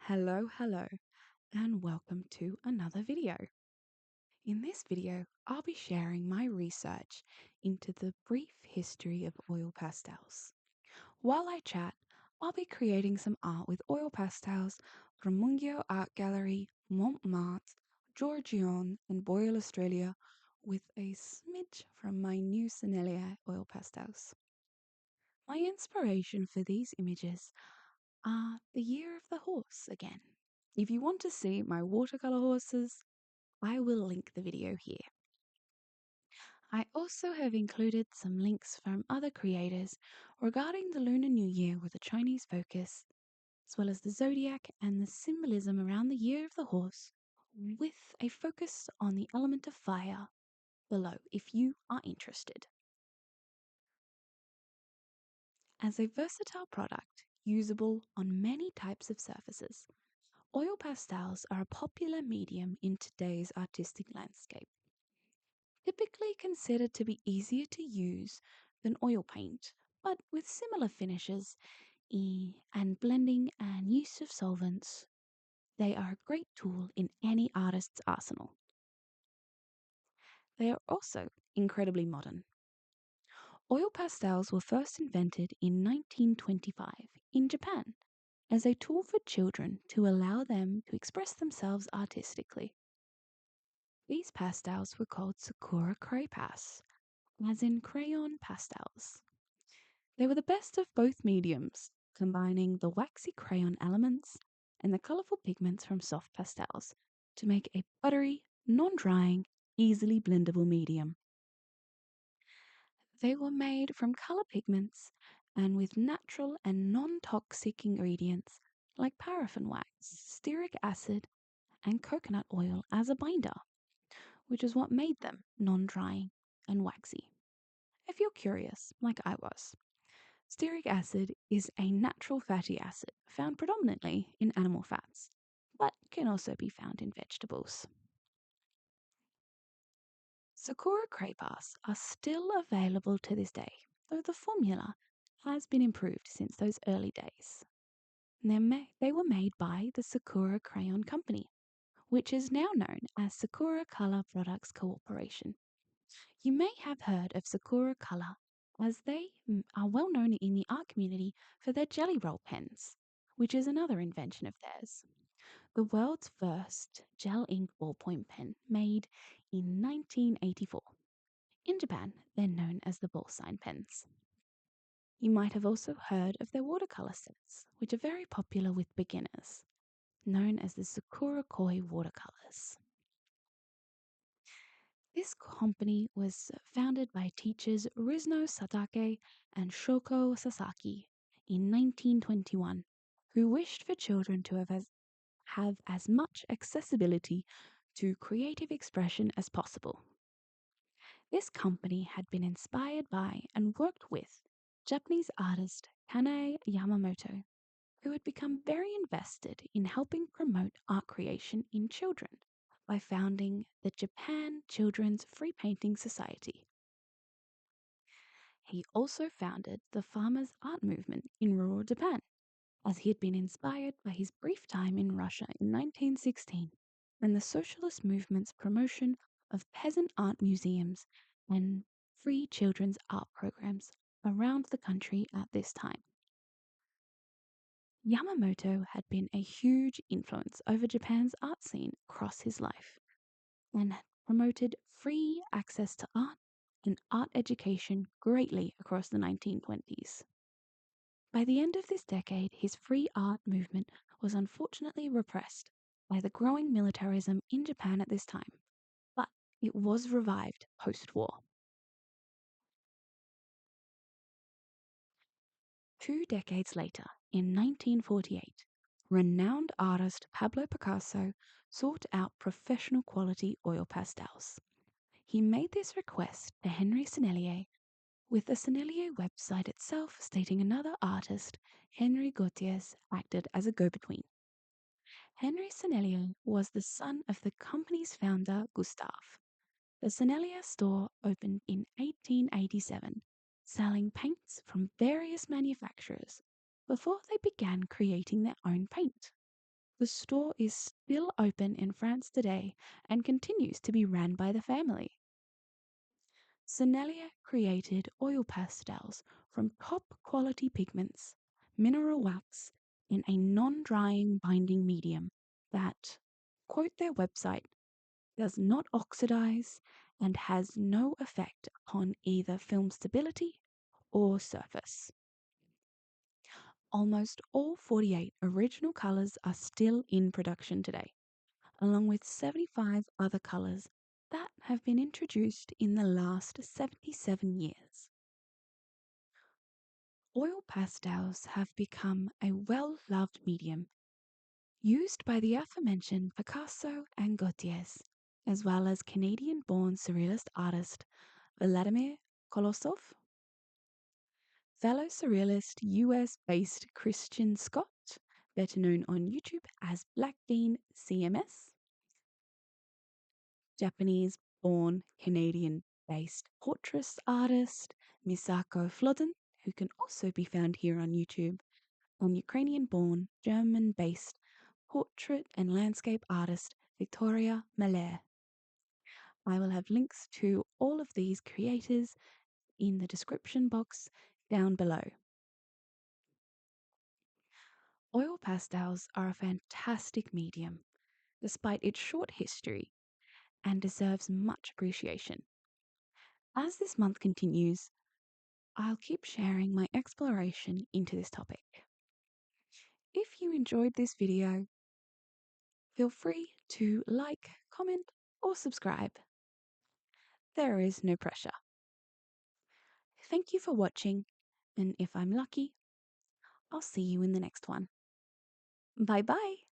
Hello, and welcome to another video. In this video, I'll be sharing my research into the brief history of oil pastels. While I chat, I'll be creating some art with oil pastels from Mungio Art Gallery, Montmartre, Georgion, and Boyle, Australia, with a smidge from my new Sennelier oil pastels. My inspiration for these images are the year of the horse again. If you want to see my watercolor horses, I will link the video here. I also have included some links from other creators regarding the Lunar New Year with a Chinese focus, as well as the Zodiac and the symbolism around the year of the horse, with a focus on the element of fire below if you are interested. As a versatile product, usable on many types of surfaces, oil pastels are a popular medium in today's artistic landscape. Typically considered to be easier to use than oil paint, but with similar finishes and blending and use of solvents, they are a great tool in any artist's arsenal. They are also incredibly modern. Oil pastels were first invented in 1925 in Japan as a tool for children to allow them to express themselves artistically. These pastels were called Sakura crepas, as in crayon pastels. They were the best of both mediums, combining the waxy crayon elements and the colorful pigments from soft pastels to make a buttery, non-drying, easily blendable medium. They were made from color pigments and with natural and non-toxic ingredients like paraffin wax, stearic acid, and coconut oil as a binder, which is what made them non-drying and waxy. If you're curious, like I was, stearic acid is a natural fatty acid found predominantly in animal fats, but can also be found in vegetables. Sakura crepas are still available to this day, though the formula has been improved since those early days. They were made by the Sakura Crayon Company, which is now known as Sakura Color Products Corporation. You may have heard of Sakura Color, as they are well known in the art community for their jelly roll pens, which is another invention of theirs. The world's first gel ink ballpoint pen made in 1984. In Japan, they're known as the ball sign pens. You might have also heard of their watercolor sets, which are very popular with beginners, known as the Sakura Koi watercolors. This company was founded by teachers Rizno Satake and Shoko Sasaki in 1921, who wished for children to have as much accessibility to creative expression as possible. This company had been inspired by and worked with Japanese artist Kanae Yamamoto, who had become very invested in helping promote art creation in children by founding the Japan Children's Free Painting Society. He also founded the farmers' art movement in rural Japan, as he had been inspired by his brief time in Russia in 1916 and the socialist movement's promotion of peasant art museums and free children's art programs around the country at this time. Yamamoto had been a huge influence over Japan's art scene across his life and had promoted free access to art and art education greatly across the 1920s. By the end of this decade, his free art movement was unfortunately repressed by the growing militarism in Japan at this time, but it was revived post-war. 2 decades later, in 1948, renowned artist Pablo Picasso sought out professional quality oil pastels. He made this request to Henri Sennelier, with the Sennelier website itself stating another artist, Henri Goetz, acted as a go-between. Henri Sennelier was the son of the company's founder, Gustave. The Sennelier store opened in 1887, selling paints from various manufacturers before they began creating their own paint. The store is still open in France today and continues to be ran by the family. Sennelier created oil pastels from top quality pigments, mineral wax, in a non drying binding medium that, quote their website, does not oxidize and has no effect upon either film stability or surface. Almost all 48 original colours are still in production today, along with 75 other colours that have been introduced in the last 77 years. Oil pastels have become a well-loved medium used by the aforementioned Picasso and Goetz, as well as Canadian-born surrealist artist Vladimir Kolosov, fellow surrealist US-based Christian Scott, better known on YouTube as BlackBean CMS, Japanese-born Canadian-based portrait artist Misako Flodin, who can also be found here on YouTube, and Ukrainian-born German-based portrait and landscape artist Viktoria Maliar. I will have links to all of these creators in the description box down below. Oil pastels are a fantastic medium, despite its short history, and deserves much appreciation. As this month continues, I'll keep sharing my exploration into this topic. If you enjoyed this video, feel free to like, comment, or subscribe. There is no pressure. Thank you for watching, and if I'm lucky, I'll see you in the next one. Bye bye!